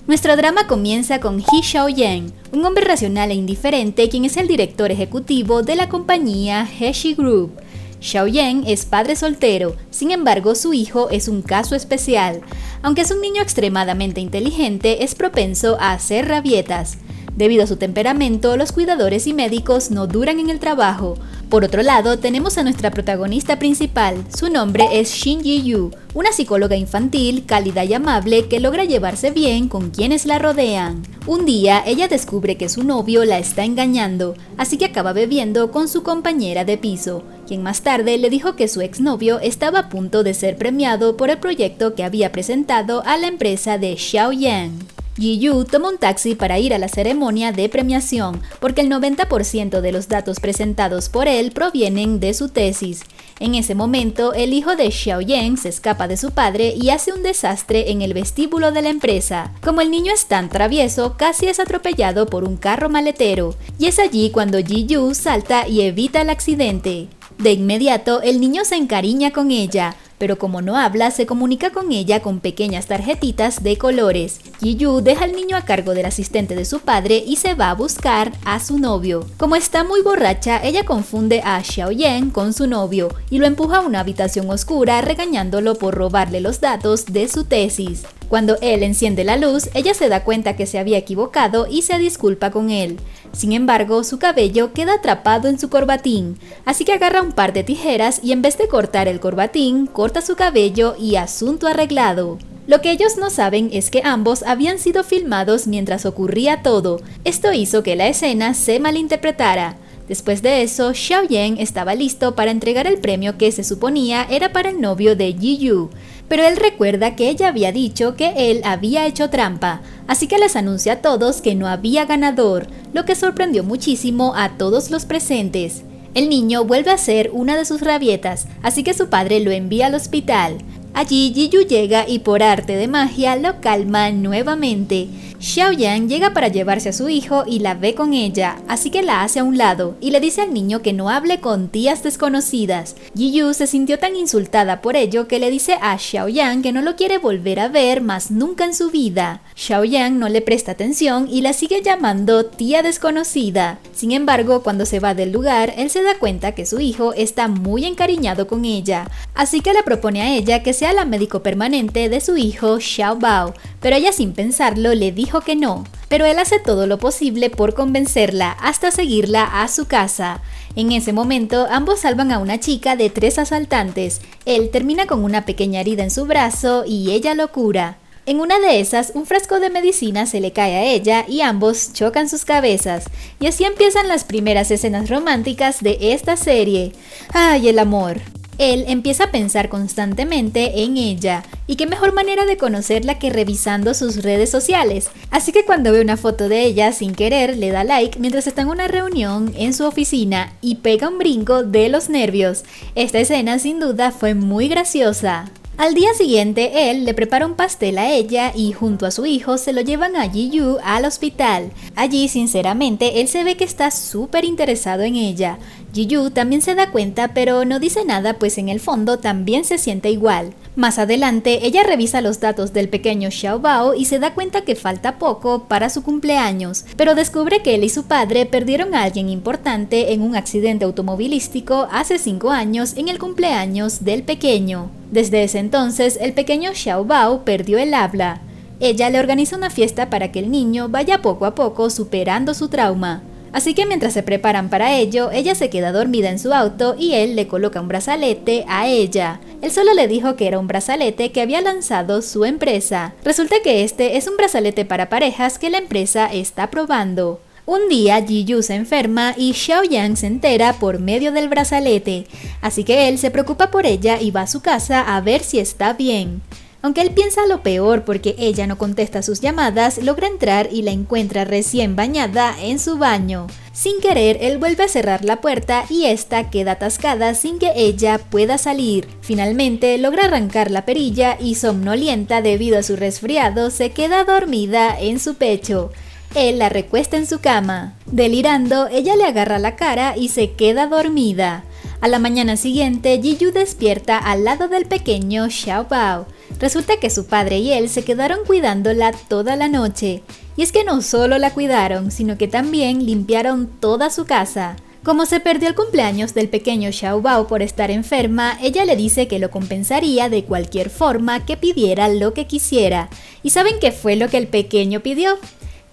Nuestro drama comienza con Hee Xiaoyan, un hombre racional e indiferente quien es el director ejecutivo de la compañía Heshi Group. Xiaoyan es padre soltero, sin embargo su hijo es un caso especial. Aunque es un niño extremadamente inteligente, es propenso a hacer rabietas. Debido a su temperamento, los cuidadores y médicos no duran en el trabajo. Por otro lado, tenemos a nuestra protagonista principal. Su nombre es Shin Ji-yu, una psicóloga infantil, cálida y amable que logra llevarse bien con quienes la rodean. Un día, ella descubre que su novio la está engañando, así que acaba bebiendo con su compañera de piso, quien más tarde le dijo que su exnovio estaba a punto de ser premiado por el proyecto que había presentado a la empresa de Xiaoyan. Ji-yu toma un taxi para ir a la ceremonia de premiación, porque el 90% de los datos presentados por él provienen de su tesis. En ese momento, el hijo de Xiaoyan se escapa de su padre y hace un desastre en el vestíbulo de la empresa. Como el niño es tan travieso, casi es atropellado por un carro maletero, y es allí cuando Ji-yu salta y evita el accidente. De inmediato, el niño se encariña con ella, pero como no habla, se comunica con ella con pequeñas tarjetitas de colores. Ji-yu deja al niño a cargo del asistente de su padre y se va a buscar a su novio. Como está muy borracha, ella confunde a Xiaoyan con su novio y lo empuja a una habitación oscura regañándolo por robarle los datos de su tesis. Cuando él enciende la luz, ella se da cuenta que se había equivocado y se disculpa con él. Sin embargo, su cabello queda atrapado en su corbatín, así que agarra un par de tijeras y en vez de cortar el corbatín, corta su cabello y asunto arreglado. Lo que ellos no saben es que ambos habían sido filmados mientras ocurría todo. Esto hizo que la escena se malinterpretara. Después de eso, Xiaoyan estaba listo para entregar el premio que se suponía era para el novio de Ji-yu, pero él recuerda que ella había dicho que él había hecho trampa, así que les anuncia a todos que no había ganador, lo que sorprendió muchísimo a todos los presentes. El niño vuelve a hacer una de sus rabietas, así que su padre lo envía al hospital. Allí Ji-yu llega y por arte de magia lo calma nuevamente. Xiaoyan llega para llevarse a su hijo y la ve con ella, así que la hace a un lado y le dice al niño que no hable con tías desconocidas. Ji-yu se sintió tan insultada por ello que le dice a Xiaoyan que no lo quiere volver a ver más nunca en su vida. Xiaoyan no le presta atención y la sigue llamando tía desconocida. Sin embargo, cuando se va del lugar, él se da cuenta que su hijo está muy encariñado con ella, así que le propone a ella que sea la médico permanente de su hijo Xiaobao, pero ella sin pensarlo le dijo que no, pero él hace todo lo posible por convencerla hasta seguirla a su casa. En ese momento, ambos salvan a una chica de 3 asaltantes. Él termina con una pequeña herida en su brazo y ella lo cura. En una de esas, un frasco de medicina se le cae a ella y ambos chocan sus cabezas. Y así empiezan las primeras escenas románticas de esta serie. ¡Ay, el amor! Él empieza a pensar constantemente en ella, y qué mejor manera de conocerla que revisando sus redes sociales. Así que cuando ve una foto de ella sin querer, le da like mientras está en una reunión en su oficina y pega un brinco de los nervios. Esta escena sin duda fue muy graciosa. Al día siguiente, él le prepara un pastel a ella y junto a su hijo se lo llevan a Ji-yu al hospital. Allí, sinceramente, él se ve que está súper interesado en ella. Ji-yu también se da cuenta, pero no dice nada, pues en el fondo también se siente igual. Más adelante, ella revisa los datos del pequeño Xiaobao y se da cuenta que falta poco para su cumpleaños, pero descubre que él y su padre perdieron a alguien importante en un accidente automovilístico hace 5 años en el cumpleaños del pequeño. Desde ese entonces, el pequeño Xiaobao perdió el habla. Ella le organiza una fiesta para que el niño vaya poco a poco superando su trauma. Así que mientras se preparan para ello, ella se queda dormida en su auto y él le coloca un brazalete a ella. Él solo le dijo que era un brazalete que había lanzado su empresa. Resulta que este es un brazalete para parejas que la empresa está probando. Un día Ji-yu se enferma y Xiaoyan se entera por medio del brazalete, así que él se preocupa por ella y va a su casa a ver si está bien. Aunque él piensa lo peor porque ella no contesta sus llamadas, logra entrar y la encuentra recién bañada en su baño. Sin querer, él vuelve a cerrar la puerta y esta queda atascada sin que ella pueda salir. Finalmente, logra arrancar la perilla y somnolienta debido a su resfriado, se queda dormida en su pecho. Él la recuesta en su cama. Delirando, ella le agarra la cara y se queda dormida. A la mañana siguiente, Ji-yu despierta al lado del pequeño Xiaobao. Resulta que su padre y él se quedaron cuidándola toda la noche. Y es que no solo la cuidaron, sino que también limpiaron toda su casa. Como se perdió el cumpleaños del pequeño Xiaobao por estar enferma, ella le dice que lo compensaría de cualquier forma que pidiera lo que quisiera. ¿Y saben qué fue lo que el pequeño pidió?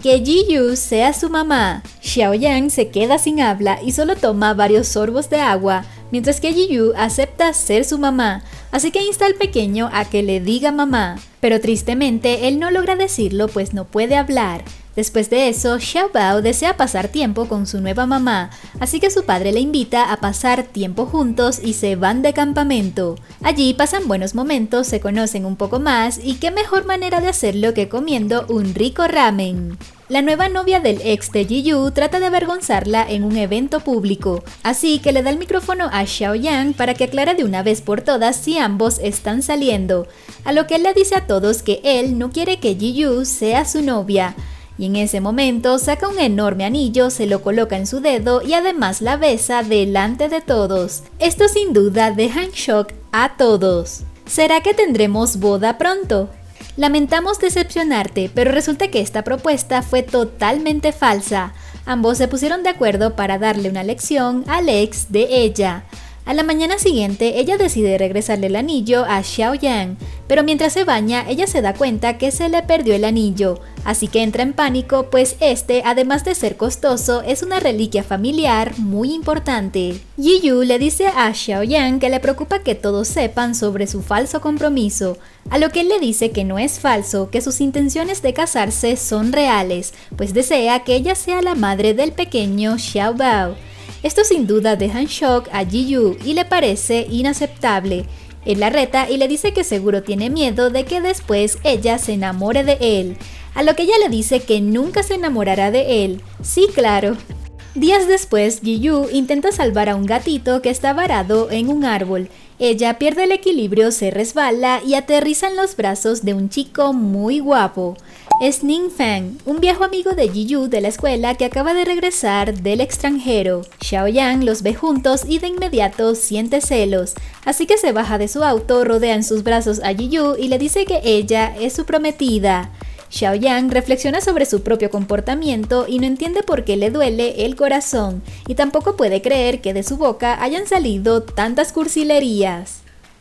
Que Ji-Yu sea su mamá. Xiaoyan se queda sin habla y solo toma varios sorbos de agua, mientras que Ji-Yu acepta ser su mamá, así que insta al pequeño a que le diga mamá. Pero tristemente él no logra decirlo pues no puede hablar. Después de eso, Xiaobao desea pasar tiempo con su nueva mamá, así que su padre le invita a pasar tiempo juntos y se van de campamento. Allí pasan buenos momentos, se conocen un poco más y qué mejor manera de hacerlo que comiendo un rico ramen. La nueva novia del ex de Ji-Yu trata de avergonzarla en un evento público, así que le da el micrófono a Xiaoyan para que aclare de una vez por todas si ambos están saliendo, a lo que él le dice a todos que él no quiere que Ji-Yu sea su novia. Y en ese momento saca un enorme anillo, se lo coloca en su dedo y además la besa delante de todos. Esto sin duda deja en shock a todos. ¿Será que tendremos boda pronto? Lamentamos decepcionarte, pero resulta que esta propuesta fue totalmente falsa. Ambos se pusieron de acuerdo para darle una lección al ex de ella. A la mañana siguiente, ella decide regresarle el anillo a Xiaoyan, pero mientras se baña, ella se da cuenta que se le perdió el anillo, así que entra en pánico, pues este, además de ser costoso, es una reliquia familiar muy importante. Ji-Yu le dice a Xiaoyan que le preocupa que todos sepan sobre su falso compromiso, a lo que él le dice que no es falso, que sus intenciones de casarse son reales, pues desea que ella sea la madre del pequeño Xiaobao. Esto sin duda deja en shock a Ji-Yu y le parece inaceptable. Él la reta y le dice que seguro tiene miedo de que después ella se enamore de él, a lo que ella le dice que nunca se enamorará de él. Sí, claro. Días después, Ji-Yu intenta salvar a un gatito que está varado en un árbol. Ella pierde el equilibrio, se resbala y aterriza en los brazos de un chico muy guapo. Es Ningfeng, un viejo amigo de Ji-Yu de la escuela que acaba de regresar del extranjero. Xiaoyan los ve juntos y de inmediato siente celos, así que se baja de su auto, rodea en sus brazos a Ji-Yu y le dice que ella es su prometida. Xiaoyan reflexiona sobre su propio comportamiento y no entiende por qué le duele el corazón, y tampoco puede creer que de su boca hayan salido tantas cursilerías.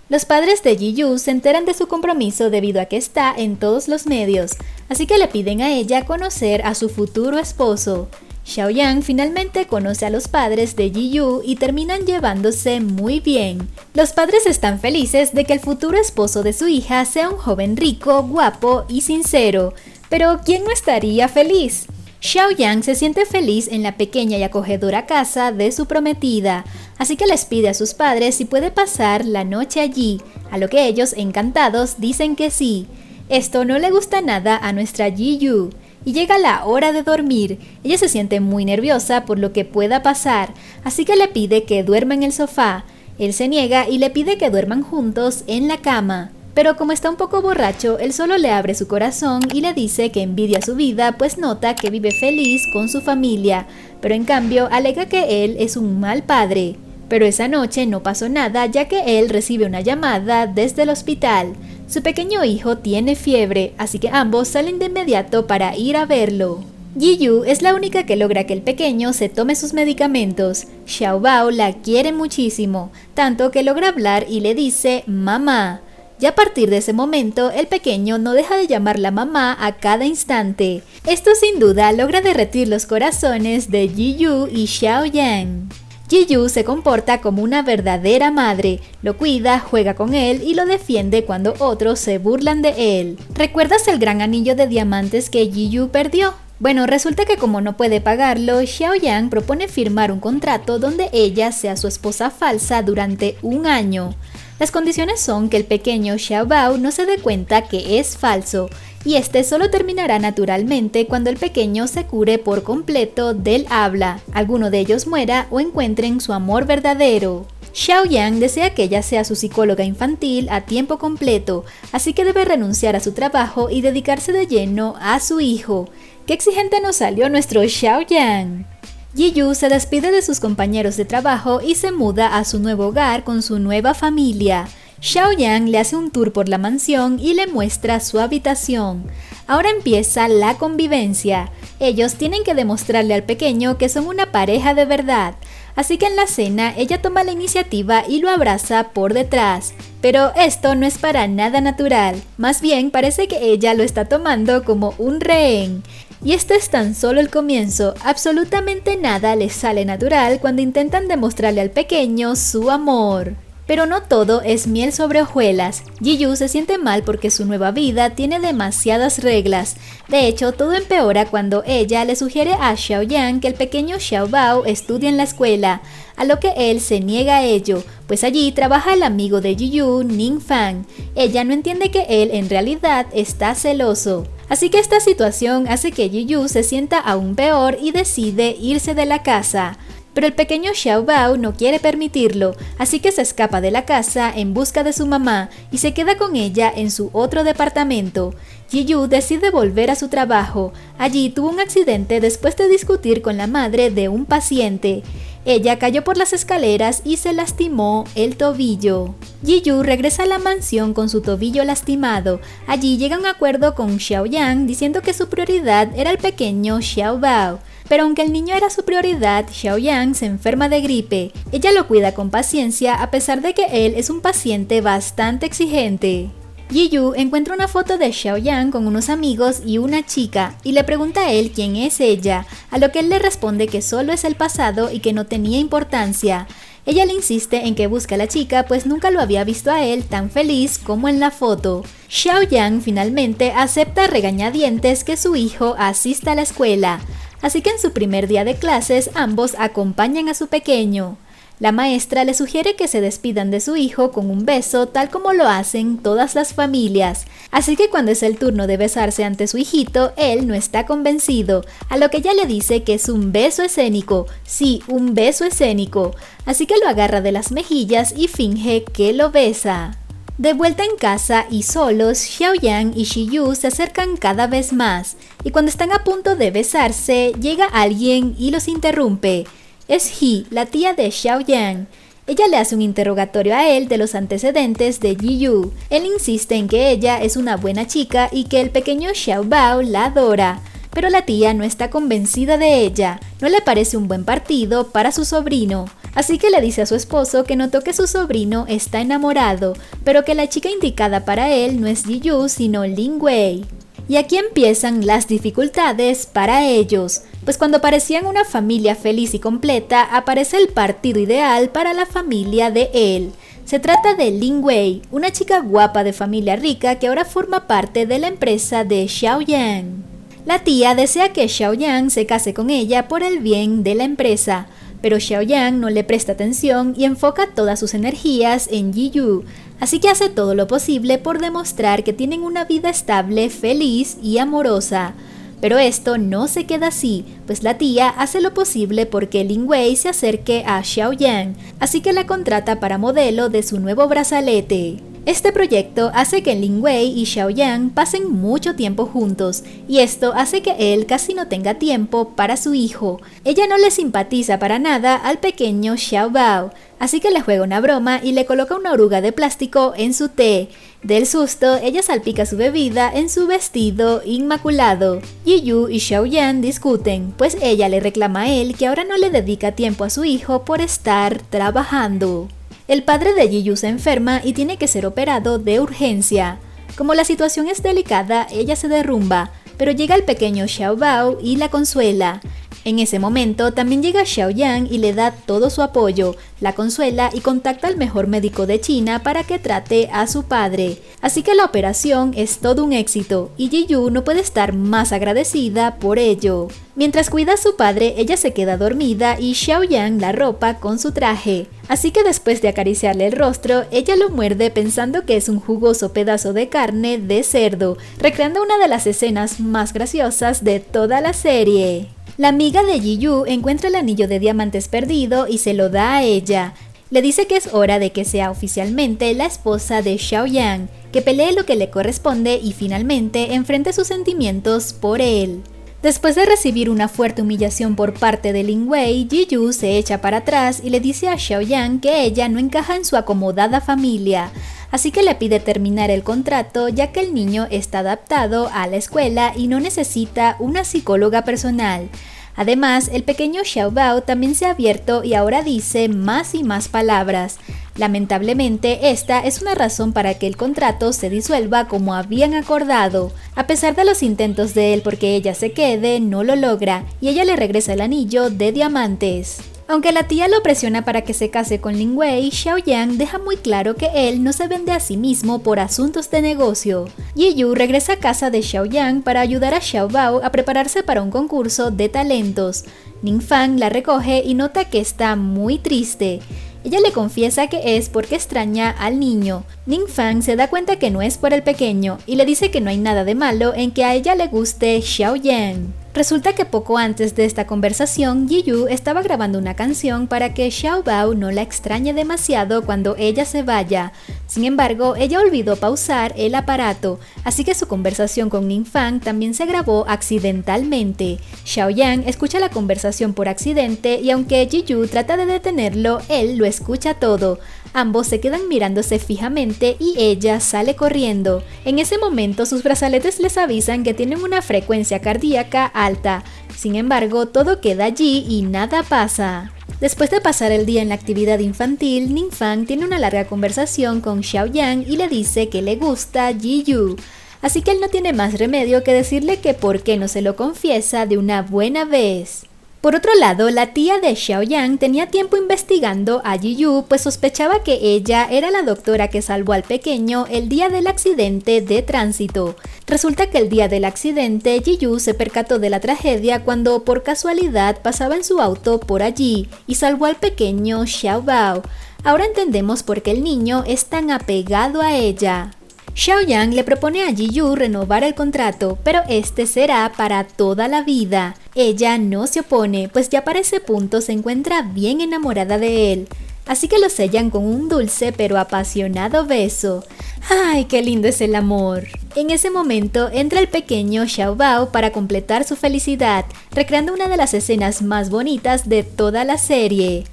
Los padres de Ji-Yu se enteran de su compromiso debido a que está en todos los medios, así que le piden a ella conocer a su futuro esposo. Xiaoyan finalmente conoce a los padres de Ji-Yu y terminan llevándose muy bien. Los padres están felices de que el futuro esposo de su hija sea un joven rico, guapo y sincero. Pero ¿quién no estaría feliz? Xiaoyan se siente feliz en la pequeña y acogedora casa de su prometida, así que les pide a sus padres si puede pasar la noche allí, a lo que ellos, encantados, dicen que sí. Esto no le gusta nada a nuestra Ji-Yu. Y llega la hora de dormir. Ella se siente muy nerviosa por lo que pueda pasar, así que le pide que duerma en el sofá. Él se niega y le pide que duerman juntos en la cama. Pero como está un poco borracho, él solo le abre su corazón y le dice que envidia su vida, pues nota que vive feliz con su familia, pero en cambio alega que él es un mal padre. Pero esa noche no pasó nada, ya que él recibe una llamada desde el hospital. Su pequeño hijo tiene fiebre, así que ambos salen de inmediato para ir a verlo. Ji-Yu es la única que logra que el pequeño se tome sus medicamentos. Xiaobao la quiere muchísimo, tanto que logra hablar y le dice mamá. Y a partir de ese momento, el pequeño no deja de llamarla mamá a cada instante. Esto sin duda logra derretir los corazones de Ji-Yu y Xiaoyan. Ji-Yu se comporta como una verdadera madre, lo cuida, juega con él y lo defiende cuando otros se burlan de él. ¿Recuerdas el gran anillo de diamantes que Ji-Yu perdió? Bueno, resulta que como no puede pagarlo, Xiaoyan propone firmar un contrato donde ella sea su esposa falsa durante un año. Las condiciones son que el pequeño Xiaobao no se dé cuenta que es falso, y este solo terminará naturalmente cuando el pequeño se cure por completo del habla, alguno de ellos muera o encuentren su amor verdadero. Xiaoyan desea que ella sea su psicóloga infantil a tiempo completo, así que debe renunciar a su trabajo y dedicarse de lleno a su hijo. ¡Qué exigente nos salió nuestro Xiaoyan! Ji-Yu se despide de sus compañeros de trabajo y se muda a su nuevo hogar con su nueva familia. Xiaoyan le hace un tour por la mansión y le muestra su habitación. Ahora empieza la convivencia. Ellos tienen que demostrarle al pequeño que son una pareja de verdad. Así que en la cena ella toma la iniciativa y lo abraza por detrás. Pero esto no es para nada natural, más bien parece que ella lo está tomando como un rehén. Y este es tan solo el comienzo, absolutamente nada les sale natural cuando intentan demostrarle al pequeño su amor. Pero no todo es miel sobre hojuelas. Ji-Yu se siente mal porque su nueva vida tiene demasiadas reglas. De hecho, todo empeora cuando ella le sugiere a Xiaoyan que el pequeño Xiaobao estudie en la escuela, a lo que él se niega a ello, pues allí trabaja el amigo de Ji-Yu, Ning Fang. Ella no entiende que él en realidad está celoso. Así que esta situación hace que Ji-Yu se sienta aún peor y decide irse de la casa. Pero el pequeño Xiaobao no quiere permitirlo, así que se escapa de la casa en busca de su mamá y se queda con ella en su otro departamento. Ji-Yu decide volver a su trabajo. Allí tuvo un accidente después de discutir con la madre de un paciente. Ella cayó por las escaleras y se lastimó el tobillo. Ji-Yu regresa a la mansión con su tobillo lastimado. Allí llega a un acuerdo con Xiaoyan diciendo que su prioridad era el pequeño Xiaobao. Pero aunque el niño era su prioridad, Xiaoyan se enferma de gripe. Ella lo cuida con paciencia a pesar de que él es un paciente bastante exigente. Ji-Yu encuentra una foto de Xiaoyan con unos amigos y una chica y le pregunta a él quién es ella, a lo que él le responde que solo es el pasado y que no tenía importancia. Ella le insiste en que busque a la chica pues nunca lo había visto a él tan feliz como en la foto. Xiaoyan finalmente acepta a regañadientes que su hijo asista a la escuela. Así que en su primer día de clases ambos acompañan a su pequeño. La maestra le sugiere que se despidan de su hijo con un beso tal como lo hacen todas las familias. Así que cuando es el turno de besarse ante su hijito, él no está convencido, a lo que ella le dice que es un beso escénico. Sí, un beso escénico. Así que lo agarra de las mejillas y finge que lo besa. De vuelta en casa y solos, Xiaoyan y Ji-Yu se acercan cada vez más, y cuando están a punto de besarse, llega alguien y los interrumpe. Es Hee, la tía de Xiaoyan. Ella le hace un interrogatorio a él de los antecedentes de Ji-Yu. Él insiste en que ella es una buena chica y que el pequeño Xiaobao la adora. Pero la tía no está convencida de ella, no le parece un buen partido para su sobrino. Así que le dice a su esposo que notó que su sobrino está enamorado, pero que la chica indicada para él no es Ji-Yu sino Lin Wei. Y aquí empiezan las dificultades para ellos, pues cuando parecían una familia feliz y completa, aparece el partido ideal para la familia de él. Se trata de Lin Wei, una chica guapa de familia rica que ahora forma parte de la empresa de Xiaoyan. La tía desea que Xiaoyan se case con ella por el bien de la empresa, pero Xiaoyan no le presta atención y enfoca todas sus energías en Ji-Yu, así que hace todo lo posible por demostrar que tienen una vida estable, feliz y amorosa. Pero esto no se queda así, pues la tía hace lo posible porque Lin Wei se acerque a Xiaoyan, así que la contrata para modelo de su nuevo brazalete. Este proyecto hace que Lin Wei y Xiaoyan pasen mucho tiempo juntos, y esto hace que él casi no tenga tiempo para su hijo. Ella no le simpatiza para nada al pequeño Xiaobao, así que le juega una broma y le coloca una oruga de plástico en su té. Del susto, ella salpica su bebida en su vestido inmaculado. Ji-Yu y Xiaoyan discuten, pues ella le reclama a él que ahora no le dedica tiempo a su hijo por estar trabajando. El padre de Ji-Yu se enferma y tiene que ser operado de urgencia. Como la situación es delicada, ella se derrumba, pero llega el pequeño Xiaobao y la consuela. En ese momento también llega Xiaoyan y le da todo su apoyo, la consuela y contacta al mejor médico de China para que trate a su padre. Así que la operación es todo un éxito y Ji-Yu no puede estar más agradecida por ello. Mientras cuida a su padre, ella se queda dormida y Xiaoyan la arropa con su traje. Así que después de acariciarle el rostro, ella lo muerde pensando que es un jugoso pedazo de carne de cerdo, recreando una de las escenas más graciosas de toda la serie. La amiga de Ji-Yu encuentra el anillo de diamantes perdido y se lo da a ella. Le dice que es hora de que sea oficialmente la esposa de Xiaoyan, que pelee lo que le corresponde y finalmente enfrente sus sentimientos por él. Después de recibir una fuerte humillación por parte de Lin Wei, Ji-Yu se echa para atrás y le dice a Xiaoyan que ella no encaja en su acomodada familia. así que le pide terminar el contrato ya que el niño está adaptado a la escuela y no necesita una psicóloga personal. Además, el pequeño Xiaobao también se ha abierto y ahora dice más y más palabras. Lamentablemente, esta es una razón para que el contrato se disuelva como habían acordado. A pesar de los intentos de él porque ella se quede, no lo logra y ella le regresa el anillo de diamantes. Aunque la tía lo presiona para que se case con Lin Wei, Xiaoyan deja muy claro que él no se vende a sí mismo por asuntos de negocio. Yi Yu regresa a casa de Xiaoyan para ayudar a Xiaobao a prepararse para un concurso de talentos. Ningfang la recoge y nota que está muy triste. Ella le confiesa que es porque extraña al niño. Ningfang se da cuenta que no es por el pequeño y le dice que no hay nada de malo en que a ella le guste Xiaoyan. Resulta que poco antes de esta conversación, Yi Yu estaba grabando una canción para que Xiaobao no la extrañe demasiado cuando ella se vaya. Sin embargo, ella olvidó pausar el aparato, así que su conversación con Ningfang también se grabó accidentalmente. Xiaoyan escucha la conversación por accidente y aunque Yi Yu trata de detenerlo, él lo escucha todo. Ambos se quedan mirándose fijamente y ella sale corriendo. En ese momento sus brazaletes les avisan que tienen una frecuencia cardíaca alta. Sin embargo, todo queda allí y nada pasa. Después de pasar el día en la actividad infantil, Ningfang tiene una larga conversación con Xiaoyan y le dice que le gusta Yi Yu. Así que él no tiene más remedio que decirle que por qué no se lo confiesa de una buena vez. Por otro lado, la tía de Xiaoyan tenía tiempo investigando a Yi Yu, pues sospechaba que ella era la doctora que salvó al pequeño el día del accidente de tránsito. Resulta que el día del accidente, Yi Yu se percató de la tragedia cuando por casualidad pasaba en su auto por allí y salvó al pequeño Xiaobao. Ahora entendemos por qué el niño es tan apegado a ella. Xiaoyan le propone a Yi Yu renovar el contrato, pero este será para toda la vida. Ella no se opone, pues ya para ese punto se encuentra bien enamorada de él. Así que lo sellan con un dulce pero apasionado beso. ¡Ay, qué lindo es el amor! En ese momento entra el pequeño Xiaobao para completar su felicidad, recreando una de las escenas más bonitas de toda la serie.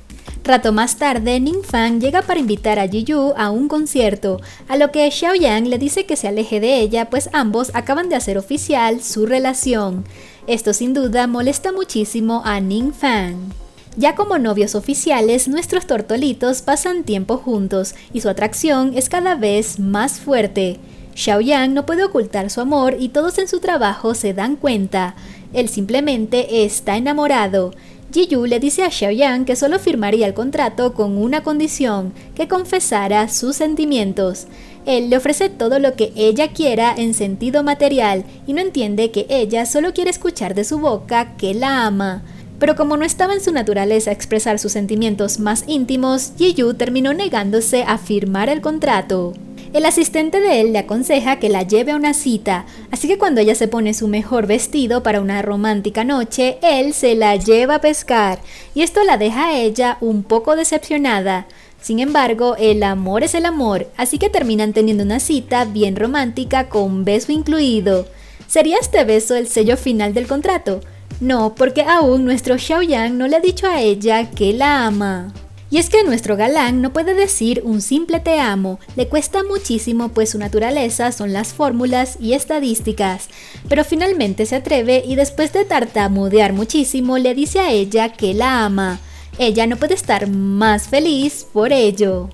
Rato más tarde, Ningfang llega para invitar a Yi Yu a un concierto, a lo que Xiaoyan le dice que se aleje de ella, pues ambos acaban de hacer oficial su relación. Esto sin duda molesta muchísimo a Ningfang. Ya como novios oficiales, nuestros tortolitos pasan tiempo juntos y su atracción es cada vez más fuerte. Xiaoyan no puede ocultar su amor y todos en su trabajo se dan cuenta. Él simplemente está enamorado. Yi Yu le dice a Xiaoyan que solo firmaría el contrato con una condición, que confesara sus sentimientos. Él le ofrece todo lo que ella quiera en sentido material y no entiende que ella solo quiere escuchar de su boca que la ama. Pero como no estaba en su naturaleza expresar sus sentimientos más íntimos, Yi Yu terminó negándose a firmar el contrato. El asistente de él le aconseja que la lleve a una cita, así que cuando ella se pone su mejor vestido para una romántica noche, él se la lleva a pescar, y esto la deja a ella un poco decepcionada. Sin embargo, el amor es el amor, así que terminan teniendo una cita bien romántica con beso incluido. ¿Sería este beso el sello final del contrato? No, porque aún nuestro Xiaoyan no le ha dicho a ella que la ama. Y es que nuestro galán no puede decir un simple te amo, le cuesta muchísimo pues su naturaleza son las fórmulas y estadísticas, pero finalmente se atreve y después de tartamudear muchísimo le dice a ella que la ama. Ella no puede estar más feliz por ello.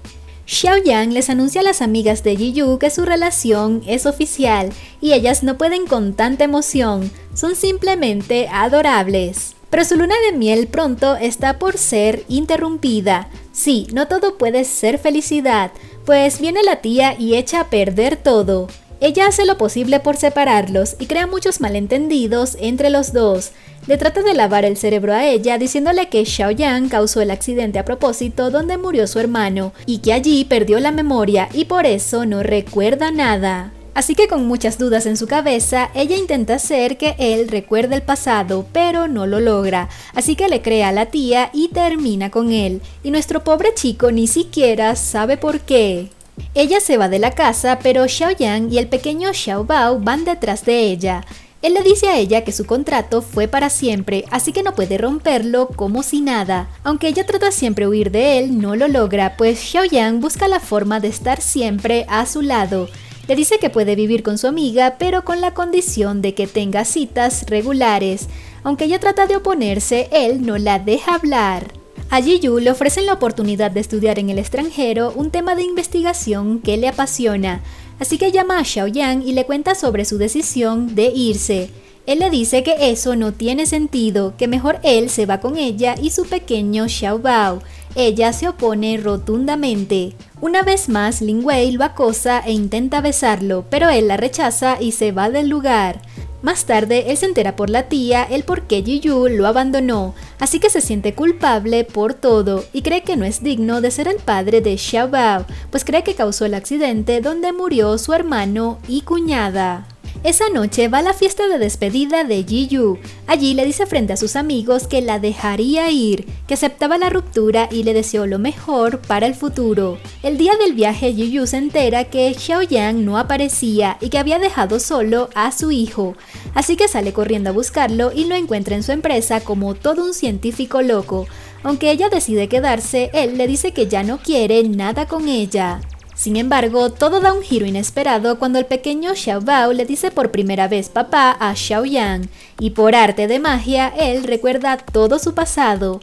Xiaoyan les anuncia a las amigas de Yi Yu que su relación es oficial y ellas no pueden con tanta emoción, son simplemente adorables. Pero su luna de miel pronto está por ser interrumpida. Sí, no todo puede ser felicidad, pues viene la tía y echa a perder todo. Ella hace lo posible por separarlos y crea muchos malentendidos entre los dos. Le trata de lavar el cerebro a ella diciéndole que Xiaoyan causó el accidente a propósito donde murió su hermano y que allí perdió la memoria y por eso no recuerda nada. Así que con muchas dudas en su cabeza, ella intenta hacer que él recuerde el pasado, pero no lo logra. Así que le cree a la tía y termina con él. Y nuestro pobre chico ni siquiera sabe por qué. Ella se va de la casa, pero Xiaoyan y el pequeño Xiaobao van detrás de ella. Él le dice a ella que su contrato fue para siempre, así que no puede romperlo como si nada. Aunque ella trata siempre de huir de él, no lo logra, pues Xiaoyan busca la forma de estar siempre a su lado. Le dice que puede vivir con su amiga, pero con la condición de que tenga citas regulares. Aunque ella trata de oponerse, él no la deja hablar. A Ji-Yu le ofrecen la oportunidad de estudiar en el extranjero un tema de investigación que le apasiona, así que llama a Xiaoyan y le cuenta sobre su decisión de irse. Él le dice que eso no tiene sentido, que mejor él se va con ella y su pequeño Xiaobao. Ella se opone rotundamente. Una vez más, Lin Wei lo acosa e intenta besarlo, pero él la rechaza y se va del lugar. Más tarde, él se entera por la tía el por qué Ji-Yu lo abandonó, así que se siente culpable por todo y cree que no es digno de ser el padre de Xiaobao, pues cree que causó el accidente donde murió su hermano y cuñada. Esa noche va a la fiesta de despedida de Ji-Yu. Allí le dice frente a sus amigos que la dejaría ir, que aceptaba la ruptura y le deseó lo mejor para el futuro. El día del viaje, Ji-Yu se entera que Xiaoyan no aparecía y que había dejado solo a su hijo, así que sale corriendo a buscarlo y lo encuentra en su empresa como todo un científico loco. Aunque ella decide quedarse, él le dice que ya no quiere nada con ella. Sin embargo, todo da un giro inesperado cuando el pequeño Xiaobao le dice por primera vez papá a Xiaoyan, y por arte de magia, él recuerda todo su pasado.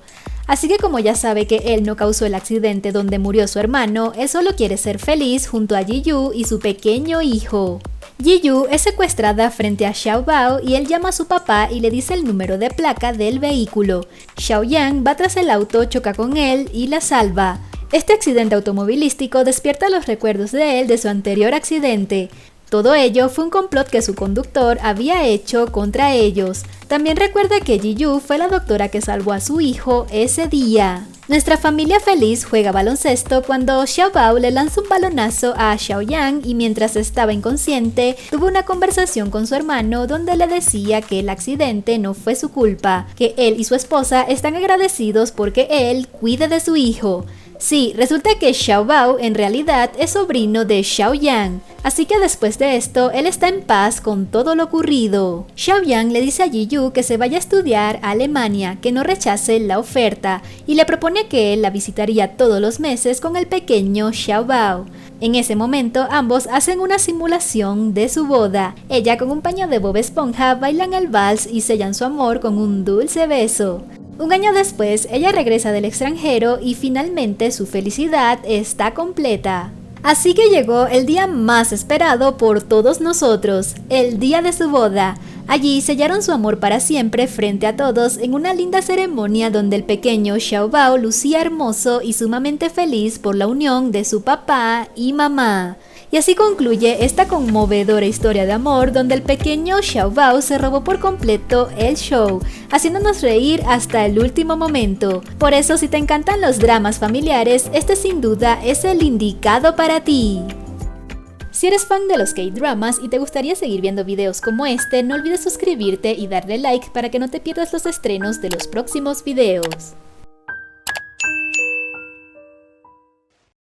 Así que como ya sabe que él no causó el accidente donde murió su hermano, él solo quiere ser feliz junto a Ji-Yu y su pequeño hijo. Ji-Yu es secuestrada frente a Xiaobao y él llama a su papá y le dice el número de placa del vehículo. Xiaoyan va tras el auto, choca con él y la salva. Este accidente automovilístico despierta los recuerdos de él de su anterior accidente. Todo ello fue un complot que su conductor había hecho contra ellos. También recuerda que Ji-Yu fue la doctora que salvó a su hijo ese día. Nuestra familia feliz juega baloncesto cuando Xiaobao le lanza un balonazo a Xiaoyan y mientras estaba inconsciente, tuvo una conversación con su hermano donde le decía que el accidente no fue su culpa, que él y su esposa están agradecidos porque él cuide de su hijo. Sí, resulta que Xiaobao en realidad es sobrino de Xiaoyan, así que después de esto, él está en paz con todo lo ocurrido. Xiaoyan le dice a Ji-Yu que se vaya a estudiar a Alemania, que no rechace la oferta, y le propone que él la visitaría todos los meses con el pequeño Xiaobao. En ese momento, ambos hacen una simulación de su boda. Ella con un paño de Bob Esponja bailan el vals y sellan su amor con un dulce beso. Un año después, ella regresa del extranjero y finalmente su felicidad está completa. Así que llegó el día más esperado por todos nosotros, el día de su boda. Allí sellaron su amor para siempre frente a todos en una linda ceremonia donde el pequeño Xiaobao lucía hermoso y sumamente feliz por la unión de su papá y mamá. Y así concluye esta conmovedora historia de amor donde el pequeño Xiaobao se robó por completo el show, haciéndonos reír hasta el último momento. Por eso, si te encantan los dramas familiares, este sin duda es el indicado para ti. Si eres fan de los K-dramas y te gustaría seguir viendo videos como este, no olvides suscribirte y darle like para que no te pierdas los estrenos de los próximos videos.